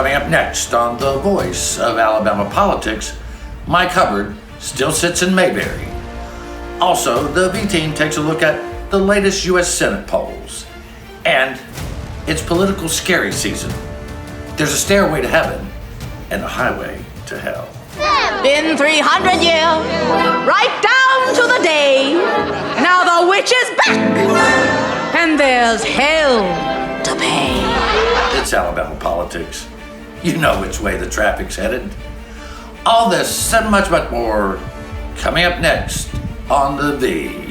Coming up next on The Voice of Alabama Politics, Mike Hubbard still sits in Mayberry. Also, the V-Team takes a look at the latest U.S. Senate polls. And it's political scary season. There's a stairway to heaven and a highway to hell. Been 300 years, right down to the day. Now the witch is back, and there's hell to pay. It's Alabama politics. You know which way the traffic's headed. All this and much more coming up next on The V.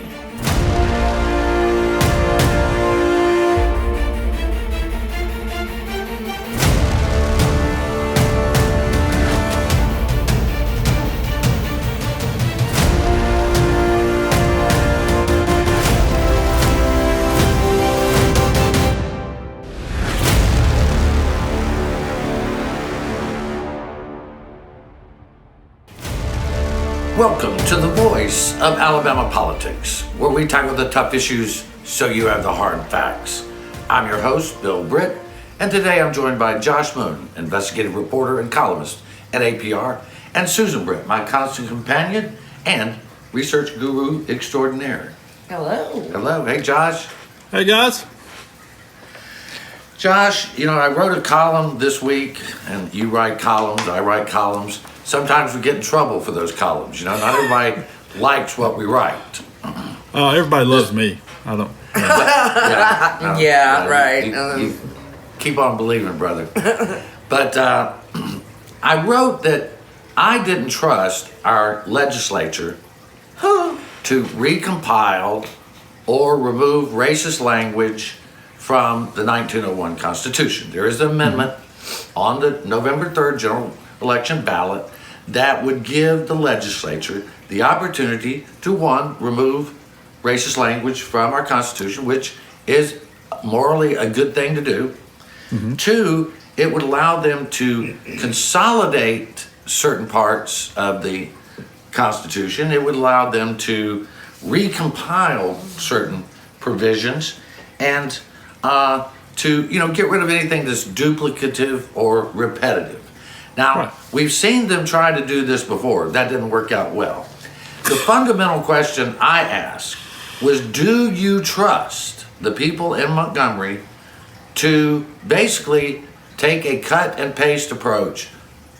Welcome to The Voice of Alabama Politics, where we tackle the tough issues so you have the hard facts. I'm your host, Bill Britt, and today I'm joined by Josh Moon, investigative reporter and columnist at APR, and Susan Britt, my constant companion and research guru extraordinaire. Hello. Hello. Hey, Josh. Hey, guys. Josh, I wrote a column this week, and you write columns, I write columns. Sometimes we get in trouble for those columns. Not everybody likes what we write. Everybody loves me. I don't. Right. You keep on believing, brother. But I wrote that I didn't trust our legislature to recompile or remove racist language from the 1901 Constitution. There is an amendment on the November 3rd general election ballot that would give the legislature the opportunity to, one, remove racist language from our Constitution, which is morally a good thing to do. Mm-hmm. Two, it would allow them to consolidate certain parts of the Constitution. It would allow them to recompile certain provisions and to get rid of anything that's duplicative or repetitive. Now, We've seen them try to do this before. That didn't work out well. The fundamental question I asked was, do you trust the people in Montgomery to basically take a cut and paste approach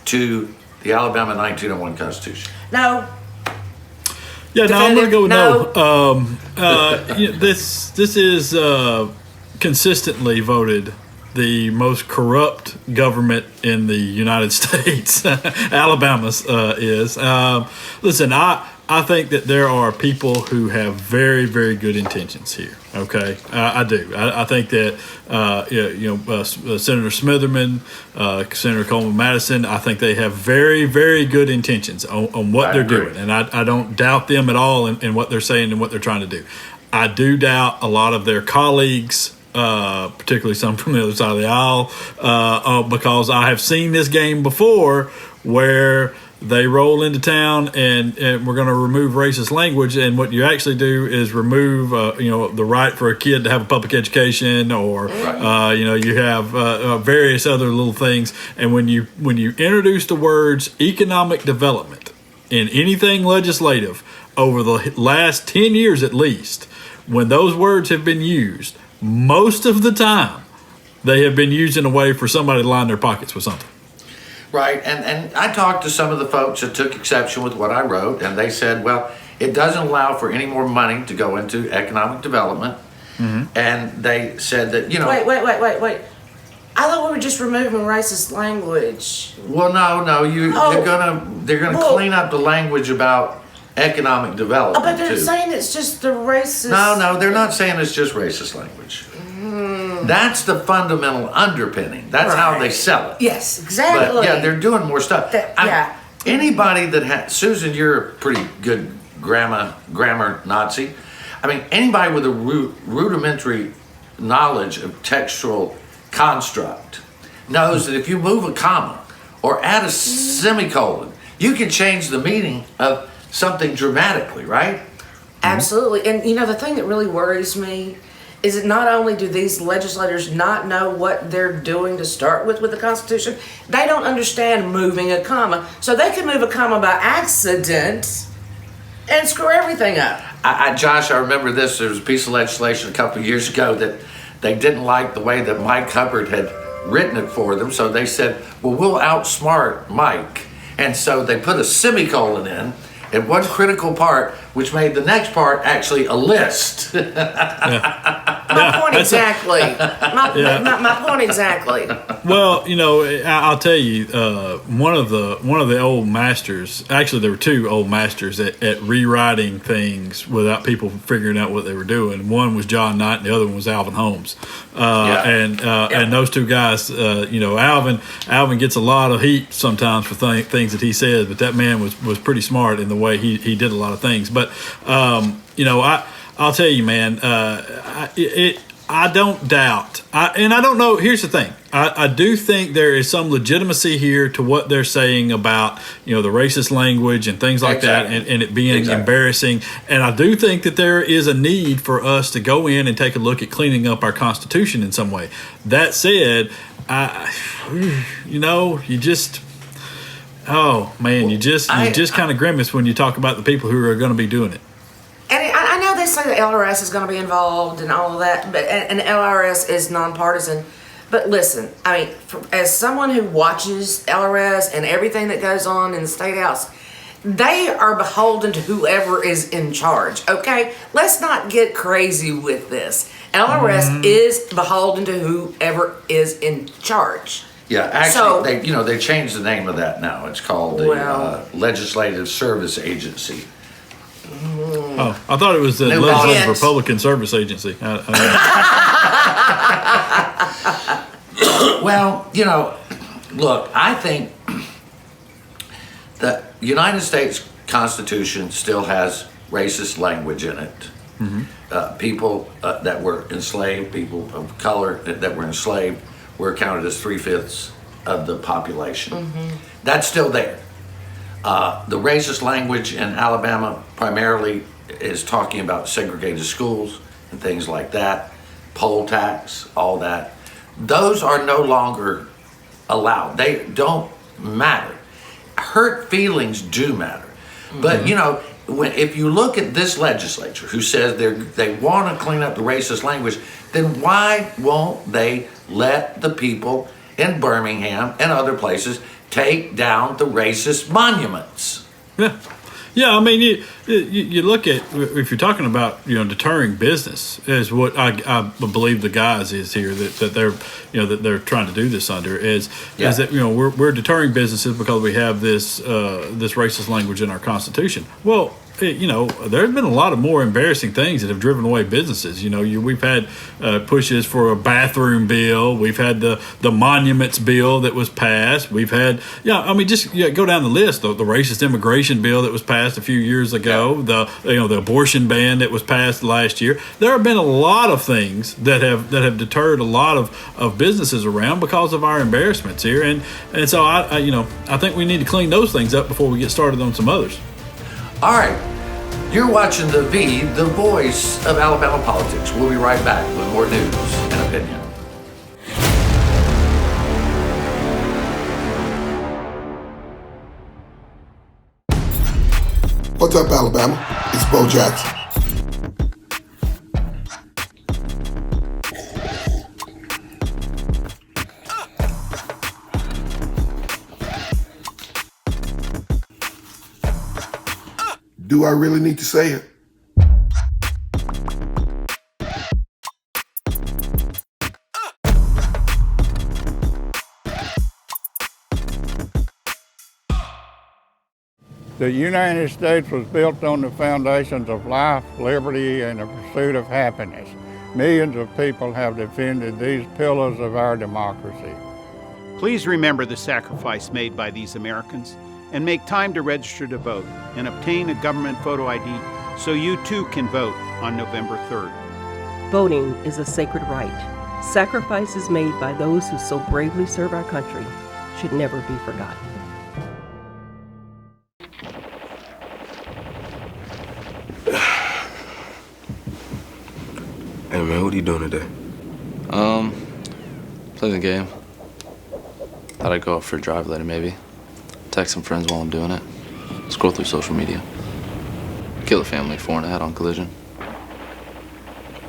to the Alabama 1901 Constitution? No. Yeah, no, I'm going to go no. This is consistently voted the most corrupt government in the United States. Alabama's is. Listen, I think that there are people who have very, very good intentions here. Okay, I do. I think that Senator Smitherman, Senator Coleman Madison, I think they have very, very good intentions on what they're doing, and I don't doubt them at all in what they're saying and what they're trying to do. I do doubt a lot of their colleagues. Particularly some from the other side of the aisle, because I have seen this game before where they roll into town and we're going to remove racist language, and what you actually do is remove the right for a kid to have a public education, or you have various other little things. And when you introduce the words economic development in anything legislative over the last 10 years at least, when those words have been used, most of the time, they have been used in a way for somebody to line their pockets with something. Right, and I talked to some of the folks that took exception with what I wrote, and they said, well, it doesn't allow for any more money to go into economic development. Mm-hmm. And they said that, Wait. I thought we were just removing racist language. Well, no, they're gonna clean up the language about economic development. But they're saying it's just the racist. No, they're not saying it's just racist language. That's the fundamental underpinning. That's how they sell it. Yes, exactly. But yeah, they're doing more stuff. Anybody that has, Susan, you're a pretty good grammar Nazi. I mean, anybody with a rudimentary knowledge of textual construct knows that if you move a comma or add a semicolon, you can change the meaning of something dramatically, right? Absolutely. And the thing that really worries me is it not only do these legislators not know what they're doing to start with the Constitution, they don't understand moving a comma. So they can move a comma by accident and screw everything up. Josh, I remember this. There was a piece of legislation a couple of years ago that they didn't like the way that Mike Hubbard had written it for them. So they said, well, we'll outsmart Mike. And so they put a semicolon in one critical part, which made the next part actually a list. My point exactly. My point exactly. Well, I'll tell you, one of the old masters. Actually, there were two old masters at rewriting things without people figuring out what they were doing. One was John Knight, and the other one was Alvin Holmes. And those two guys, Alvin gets a lot of heat sometimes for things that he says, but that man was pretty smart in the way he did a lot of things. But I'll tell you, man, I don't doubt, and I don't know. Here's the thing: I do think there is some legitimacy here to what they're saying about the racist language and things like that, and it being embarrassing. And I do think that there is a need for us to go in and take a look at cleaning up our Constitution in some way. That said, you just. Oh man, you just kind of grimace when you talk about the people who are going to be doing it. And I know they say the LRS is going to be involved and all of that, but and LRS is nonpartisan. But listen, I mean, as someone who watches LRS and everything that goes on in the State House, they are beholden to whoever is in charge. Okay, let's not get crazy with this. LRS is beholden to whoever is in charge. Yeah, actually, they changed the name of that now. It's called the Legislative Service Agency. Oh, I thought it was the Legislative Republican Service Agency. Well, look, I think the United States Constitution still has racist language in it. Mm-hmm. People that were enslaved, people of color that were enslaved, were counted as 3/5 of the population. Mm-hmm. That's still there. The racist language in Alabama primarily is talking about segregated schools and things like that, poll tax, all that. Those are no longer allowed. They don't matter. Hurt feelings do matter. Mm-hmm. But, if you look at this legislature who says they want to clean up the racist language, then why won't they let the people in Birmingham and other places take down the racist monuments? Yeah. I mean, you look at, if you're talking about deterring business, is what I believe the guise is here that they're that they're trying to do this under is that we're deterring businesses because we have this racist language in our Constitution. Well, there's been a lot of more embarrassing things that have driven away businesses. We've had pushes for a bathroom bill. We've had the monuments bill that was passed. We've had, just go down the list. The racist immigration bill that was passed a few years ago. The abortion ban that was passed last year. There have been a lot of things that have deterred a lot of businesses around because of our embarrassments here. And so I think we need to clean those things up before we get started on some others. All right, you're watching the voice of Alabama politics. We'll be right back with more news and opinion. What's up, Alabama? It's Bo Jackson. Do I really need to say it? The United States was built on the foundations of life, liberty, and the pursuit of happiness. Millions of people have defended these pillars of our democracy. Please remember the sacrifice made by these Americans and make time to register to vote and obtain a government photo ID so you too can vote on November 3rd. Voting is a sacred right. Sacrifices made by those who so bravely serve our country should never be forgotten. Hey man, what are you doing today? Play the game. Thought I'd go out for a drive later, maybe. Text some friends while I'm doing it. Scroll through social media. Kill a family 4 and a head on collision.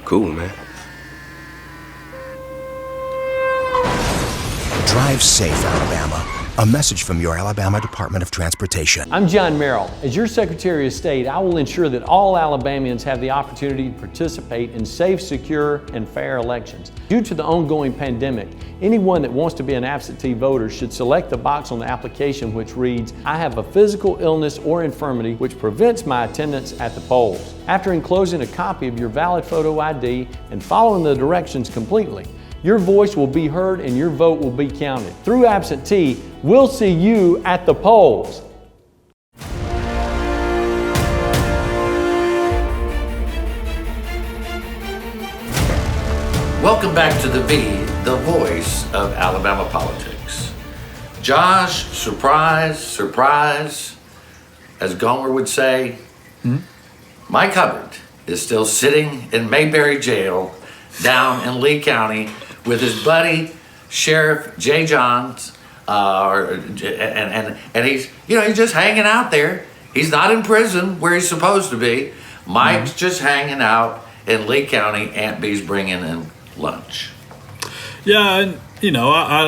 Cool, man. Drive safe, Alabama. A message from your Alabama Department of Transportation. I'm John Merrill. As your Secretary of State, I will ensure that all Alabamians have the opportunity to participate in safe, secure, and fair elections. Due to the ongoing pandemic, anyone that wants to be an absentee voter should select the box on the application which reads, "I have a physical illness or infirmity which prevents my attendance at the polls." After enclosing a copy of your valid photo ID and following the directions completely, your voice will be heard and your vote will be counted. Through absentee, we'll see you at the polls. Welcome back to the V, the voice of Alabama politics. Josh, surprise, surprise, as Gomer would say, Mike Hubbard is still sitting in Mayberry Jail down in Lee County with his buddy, Sheriff Jay Johns, and he's just hanging out there. He's not in prison where he's supposed to be. Mike's just hanging out in Lee County. Aunt B's bringing in lunch. Yeah, and I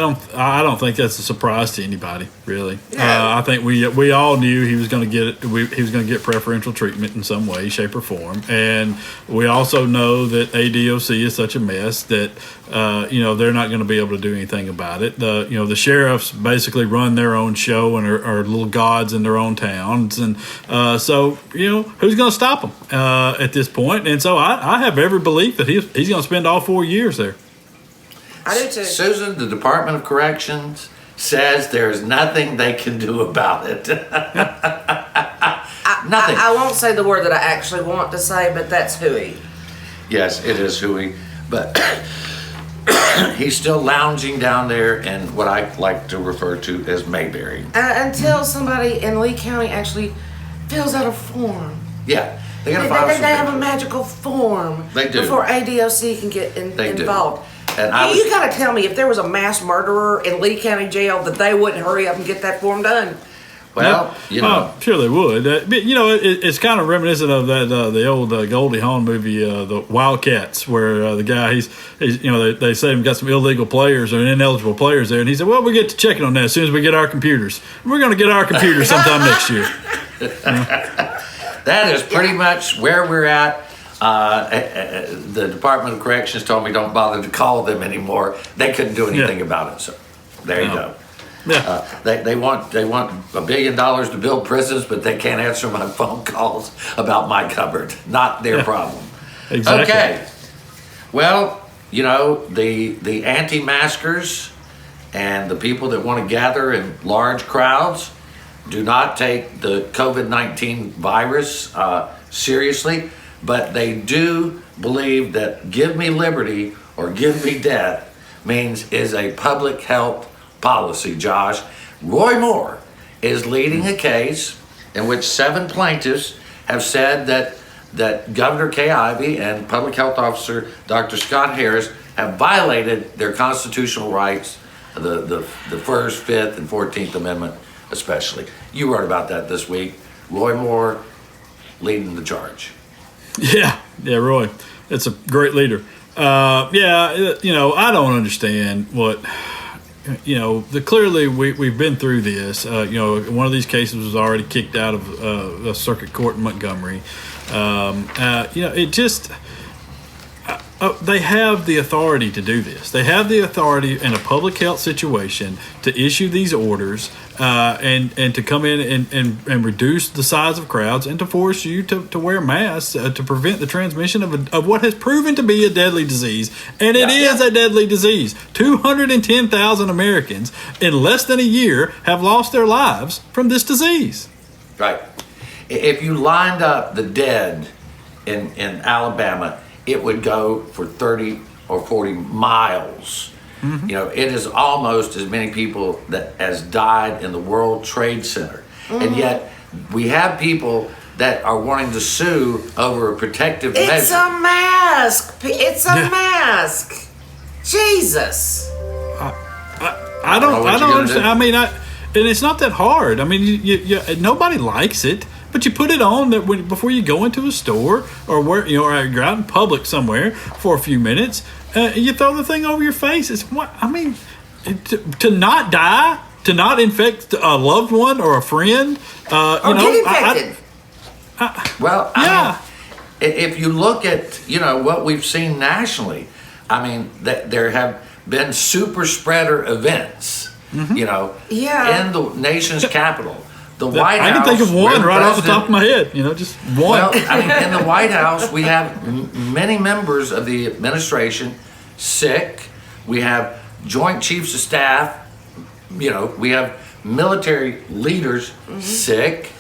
don't think that's a surprise to anybody, really. Yeah. I think we all knew he was going to get preferential treatment in some way, shape, or form, and we also know that ADOC is such a mess that they're not going to be able to do anything about it. The sheriffs basically run their own show and are little gods in their own towns, and so who's going to stop them at this point? And so I have every belief that he's going to spend all 4 years there. I do too. Susan, the Department of Corrections says there's nothing they can do about it. Nothing. I won't say the word that I actually want to say, but that's hooey. Yes, it is hooey. But he's still lounging down there in what I like to refer to as Mayberry. Until somebody in Lee County actually fills out a form. Yeah. They They have a magical form. They do. Before ADOC can get involved. And you gotta tell me, if there was a mass murderer in Lee County Jail, that they wouldn't hurry up and get that form done. Well, sure they would. But, it's kind of reminiscent of that the old Goldie Hawn movie, the Wildcats, where the guy he's they say he's got some illegal players or ineligible players there, and he said, "Well, we get to checking on that as soon as we get our computers. We're going to get our computers sometime next year." That is pretty much where we're at. The Department of Corrections told me don't bother to call them anymore. They couldn't do anything about it. So there you go. Yeah. They want $1 billion to build prisons, but they can't answer my phone calls about Mike Hubbard. Not their problem. Exactly. Okay. Well, the anti-maskers and the people that want to gather in large crowds do not take the COVID-19 virus seriously, but they do believe that give me liberty or give me death is a public health policy, Josh. Roy Moore is leading a case in which 7 plaintiffs have said that Governor Kay Ivey and Public Health Officer Dr. Scott Harris have violated their constitutional rights, the First, Fifth, and 14th Amendment especially. You wrote about that this week. Roy Moore leading the charge. Yeah, Roy. It's a great leader. I don't understand what, clearly we've been through this. One of these cases was already kicked out of a circuit court in Montgomery. They have the authority to do this. They have the authority in a public health situation to issue these orders and to come in and reduce the size of crowds and to force you to wear masks to prevent the transmission of what has proven to be a deadly disease. And it is a deadly disease. 210,000 Americans in less than a year have lost their lives from this disease. Right. If you lined up the dead in Alabama, it would go for 30 or 40 miles. Mm-hmm. It is almost as many people as died in the World Trade Center. Mm-hmm. And yet we have people that are wanting to sue over a protective measure. It's a mask. It's a mask. Jesus. I don't understand. I mean, and it's not that hard. I mean, you nobody likes it, but you put it on that before you go into a store or where or you're out in public somewhere for a few minutes. You throw the thing over your face. It's what I mean. To not die, to not infect a loved one or a friend, or get infected. Well, I mean, if you look at what we've seen nationally, I mean, there have been super spreader events. In the nation's capital, the White House. I can think of one right off the top of my head. Just one. Well, I mean, in the White House, we have many members of the administration sick. We have Joint Chiefs of Staff. We have military leaders sick.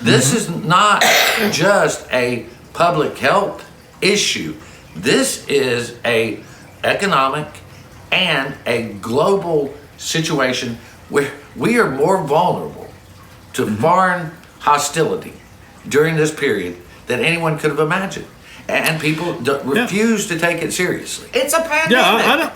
This is not just a public health issue. This is a economic and a global situation where we are more vulnerable to foreign hostility during this period than anyone could have imagined. And people refuse to take it seriously. It's a pandemic. Yeah,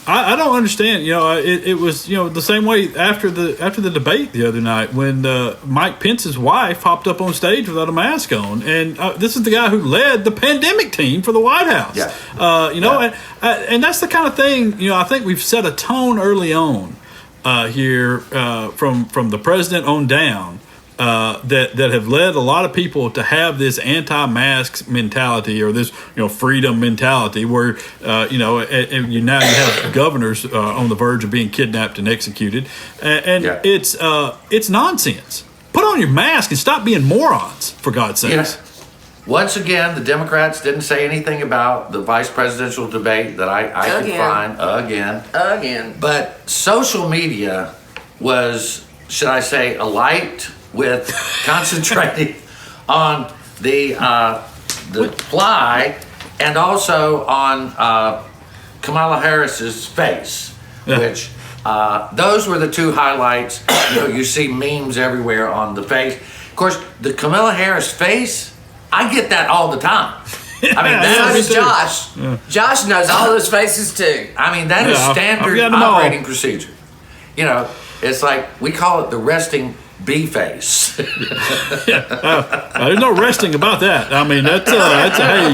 I don't understand. It was the same way after the debate the other night when Mike Pence's wife hopped up on stage without a mask on, and this is the guy who led the pandemic team for the White House. And that's the kind of thing I think we've set a tone early on here from the president on down. That have led a lot of people to have this anti-mask mentality or this freedom mentality where and you have governors on the verge of being kidnapped and executed, and it's nonsense. Put on your mask and stop being morons, for God's sakes. Once again, the Democrats didn't say anything about the vice presidential debate that I could find again. But social media was, should I say, alight with concentrating on the fly and also on Kamala Harris's face, which those were the two highlights. You see memes everywhere on the face. Of course, the Kamala Harris face, I get that all the time. I mean, that is Josh. Yeah. Josh knows all those faces too. I mean, that is standard operating procedure. It's like we call it the resting bee face. There's no resting about that. I mean, that's hey,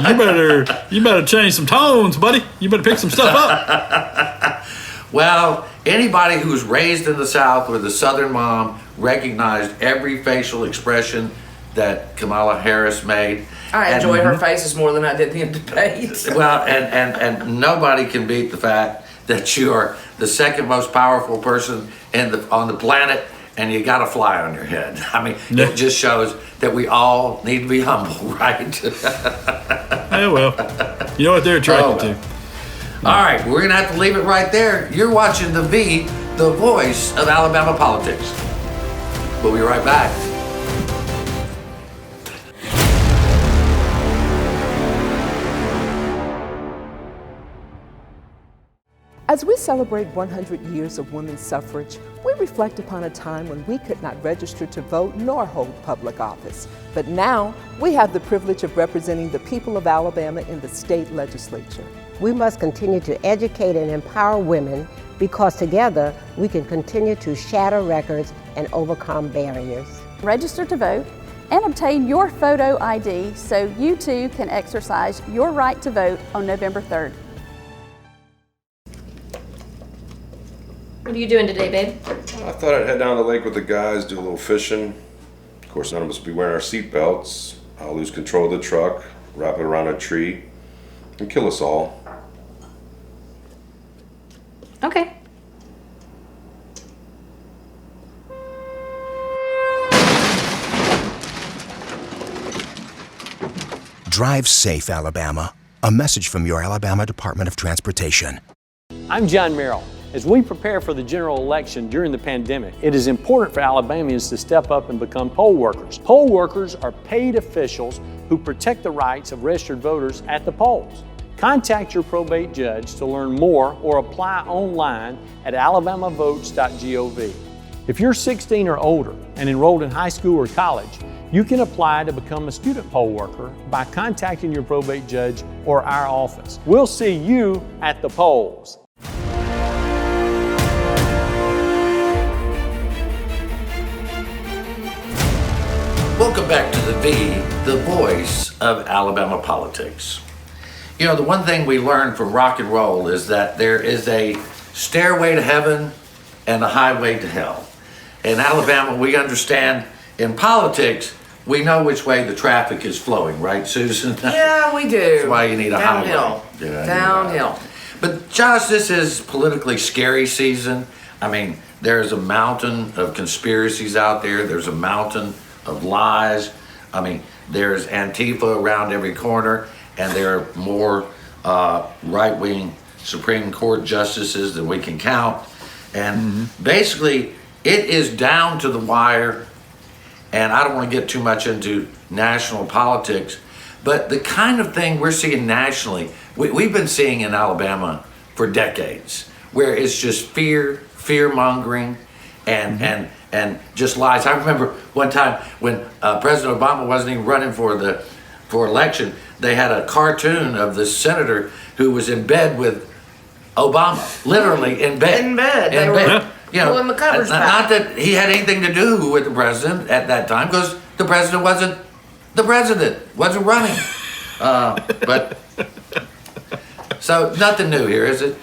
you better change some tones, buddy. You better pick some stuff up. Well, anybody who was raised in the South where the Southern mom recognized every facial expression that Kamala Harris made. I enjoy her faces more than I did the debate. Well, and nobody can beat the fact that you are the second most powerful person on the planet, and you got a fly on your head. I mean, it just shows that we all need to be humble, right? Yeah, well, you know what they're attracted to. All right, we're going to have to leave it right there. You're watching The V, the voice of Alabama politics. We'll be right back. As we celebrate 100 years of women's suffrage, we reflect upon a time when we could not register to vote nor hold public office. But now, we have the privilege of representing the people of Alabama in the state legislature. We must continue to educate and empower women because together we can continue to shatter records and overcome barriers. Register to vote and obtain your photo ID so you too can exercise your right to vote on November 3rd. What are you doing today, babe? I thought I'd head down to the lake with the guys, do a little fishing. Of course, none of us will be wearing our seatbelts. I'll lose control of the truck, wrap it around a tree, and kill us all. Okay. Drive safe, Alabama. A message from your Alabama Department of Transportation. I'm John Merrill. As we prepare for the general election during the pandemic, it is important for Alabamians to step up and become poll workers. Poll workers are paid officials who protect the rights of registered voters at the polls. Contact your probate judge to learn more or apply online at alabamavotes.gov. If you're 16 or older and enrolled in high school or college, You can apply to become a student poll worker by contacting your probate judge or our office. We'll see you at the polls. Welcome back to The V, the voice of Alabama politics. You know, the one thing we learned from rock and roll is that there is a stairway to heaven and a highway to hell. In Alabama, we understand in politics, we know which way the traffic is flowing, right, Susan? Yeah, we do. That's why you need a Downhill. highway. Yeah, Downhill. But Josh, this is politically scary season. I mean, there's a mountain of conspiracies out there. There's a mountain of lies. I mean, there's Antifa around every corner, and there are more right-wing Supreme Court justices than we can count. And basically, it is down to the wire, and I don't want to get too much into national politics, but the kind of thing we're seeing nationally, we've been seeing in Alabama for decades, where it's just fear-mongering, and just lies. I remember one time when President Obama wasn't even running for election, they had a cartoon of this senator who was in bed with Obama, literally in bed. In bed. They were pulling the covers Not back. that he had anything to do with the president at that time, because the president wasn't running. But so nothing new here, is it?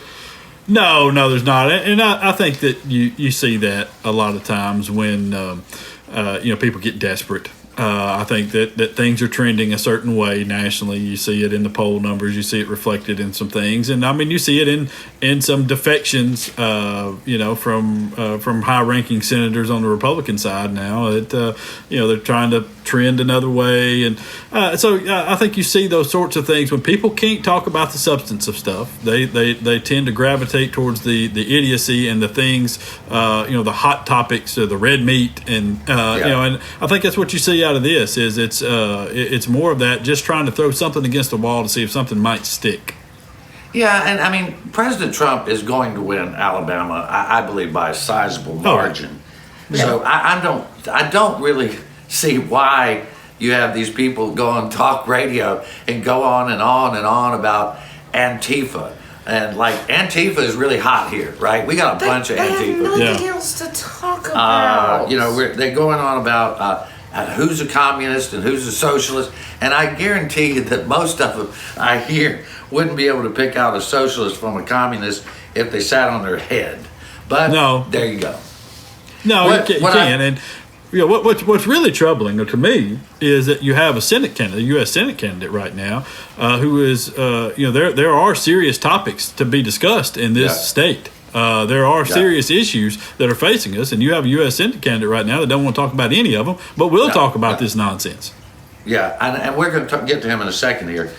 No, there's not, and I think that you see that a lot of times when people get desperate. I think that things are trending a certain way nationally. You see it in the poll numbers. You see it reflected in some things, and I mean you see it in some defections. From high-ranking senators on the Republican side now. They're trying to trend another way, and so I think you see those sorts of things when people can't talk about the substance of stuff. They tend to gravitate towards the idiocy and the things, the hot topics or the red meat, and and I think that's what you see out of this is it's more of that, just trying to throw something against the wall to see if something might stick. Yeah, and I mean, President Trump is going to win Alabama, I believe, by a sizable margin. So I don't really see why you have these people go on talk radio and go on and on and on about Antifa. And like Antifa is really hot here, right? We got a bunch of Antifa. They have nothing else to talk about. They're going on about who's a communist and who's a socialist, and I guarantee you that most of them I hear wouldn't be able to pick out a socialist from a communist if they sat on their head. But there you go. No, you can. And what's really troubling to me is that you have a Senate candidate, a U.S. Senate candidate right now, who is, there are serious topics to be discussed in this state. There are serious issues that are facing us, and you have a U.S. Senate candidate right now that don't want to talk about any of them, but will talk about this nonsense. Yeah, and we're going to get to him in a second here.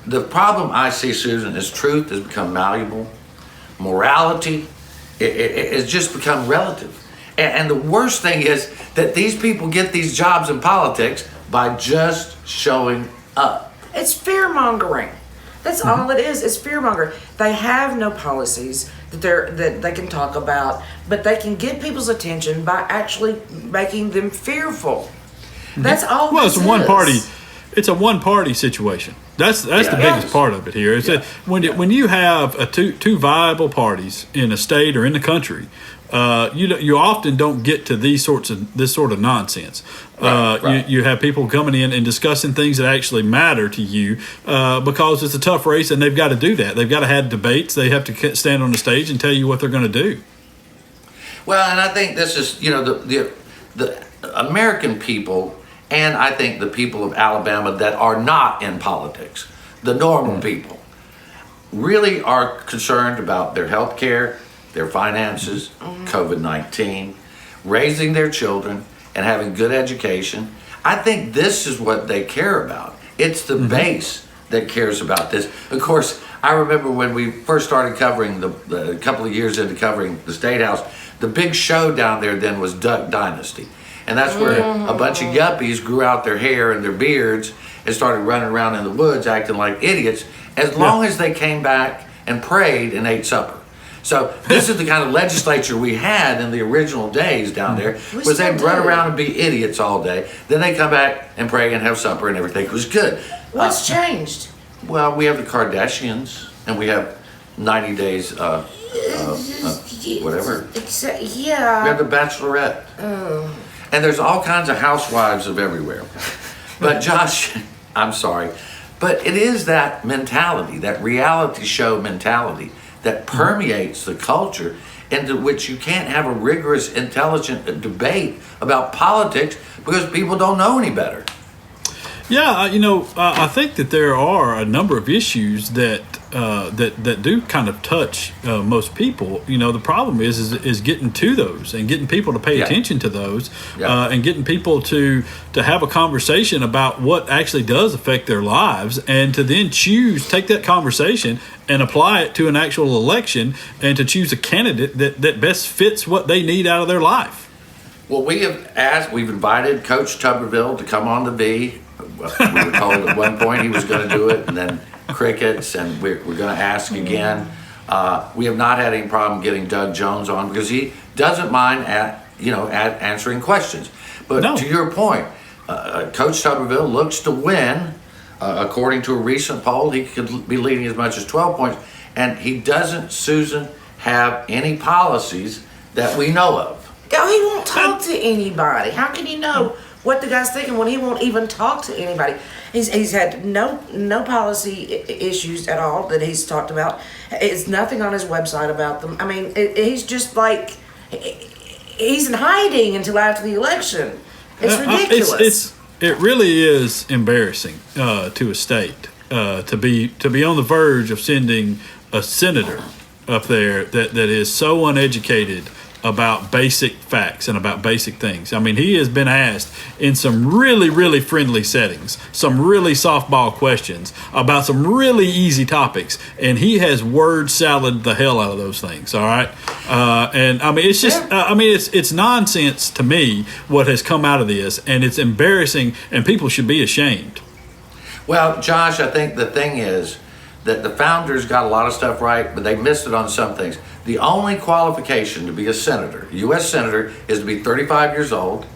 The problem I see, Susan, is truth has become malleable. Morality, it's just become relative. And the worst thing is that these people get these jobs in politics by just showing up. It's fear-mongering. That's all it is. It's fear-mongering. They have no policies that they can talk about, but they can get people's attention by actually making them fearful. That's all. Well, it's a one-party situation. That's the biggest part of it here. Is that when you have two viable parties in a state or in the country, you often don't get to this sort of nonsense. You have people coming in and discussing things that actually matter to you because it's a tough race, and they've got to do that. They've got to have debates. They have to stand on the stage and tell you what they're going to do. Well, and I think this is the American people. And I think the people of Alabama that are not in politics, the normal people, really are concerned about their health care, their finances, COVID-19, raising their children, and having good education. I think this is what they care about. It's the base that cares about this. Of course, I remember when we first started covering a couple of years into covering the State House, the big show down there then was Duck Dynasty. And that's where a bunch of yuppies grew out their hair and their beards and started running around in the woods acting like idiots as long as they came back and prayed and ate supper. So this is the kind of legislature we had in the original days down there, We was they'd still run do. around and be idiots all day. Then they come back and pray and have supper and everything was good. What's changed? Well, we have the Kardashians and we have 90 days, whatever. Yeah. We have the Bachelorette. Oh. And there's all kinds of housewives of everywhere. But Josh, I'm sorry, but it is that mentality, that reality show mentality that permeates the culture into which you can't have a rigorous, intelligent debate about politics because people don't know any better. Yeah, I think that there are a number of issues that do kind of touch most people. The problem is getting to those and getting people to pay attention to those, and getting people to have a conversation about what actually does affect their lives, and to then take that conversation and apply it to an actual election, and to choose a candidate that best fits what they need out of their life. Well, we've invited Coach Tuberville to come on the V. We were told at one point he was going to do it, and then crickets, and we're going to ask again. We have not had any problem getting Doug Jones on because he doesn't mind answering questions. But to your point, Coach Tuberville looks to win. According to a recent poll, he could be leading as much as 12 points, and he doesn't, Susan, have any policies that we know of. Oh, he won't talk to anybody. How can you know what the guy's thinking when he won't even talk to anybody? He's had no policy issues at all that he's talked about. It's nothing on his website about them. I mean, he's just like, he's in hiding until after the election. It's ridiculous. It really is embarrassing to a state to be on the verge of sending a senator up there that is so uneducated about basic facts and about basic things. I mean, he has been asked in some really, really friendly settings, some really softball questions about some really easy topics, and he has word salad the hell out of those things, all right? And I mean, it's just, it's nonsense to me what has come out of this, and it's embarrassing, and people should be ashamed. Well, Josh, I think the thing is that the founders got a lot of stuff right, but they missed it on some things. The only qualification to be a senator, U.S. senator, is to be 35 years old,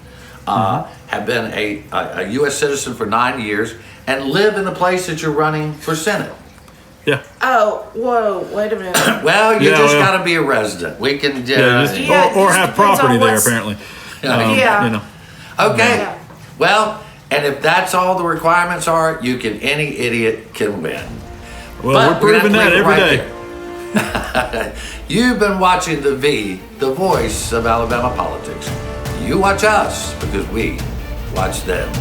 have been a U.S. citizen for 9 years, and live in the place that you're running for Senate. Yeah. Oh, whoa, wait a minute. Well, you got to be a resident. We can, or have property there, apparently. Okay. Yeah. Well, and if that's all the requirements are, any idiot can win. Well, we're proving that every day. You've been watching The V, the voice of Alabama politics. You watch us because we watch them.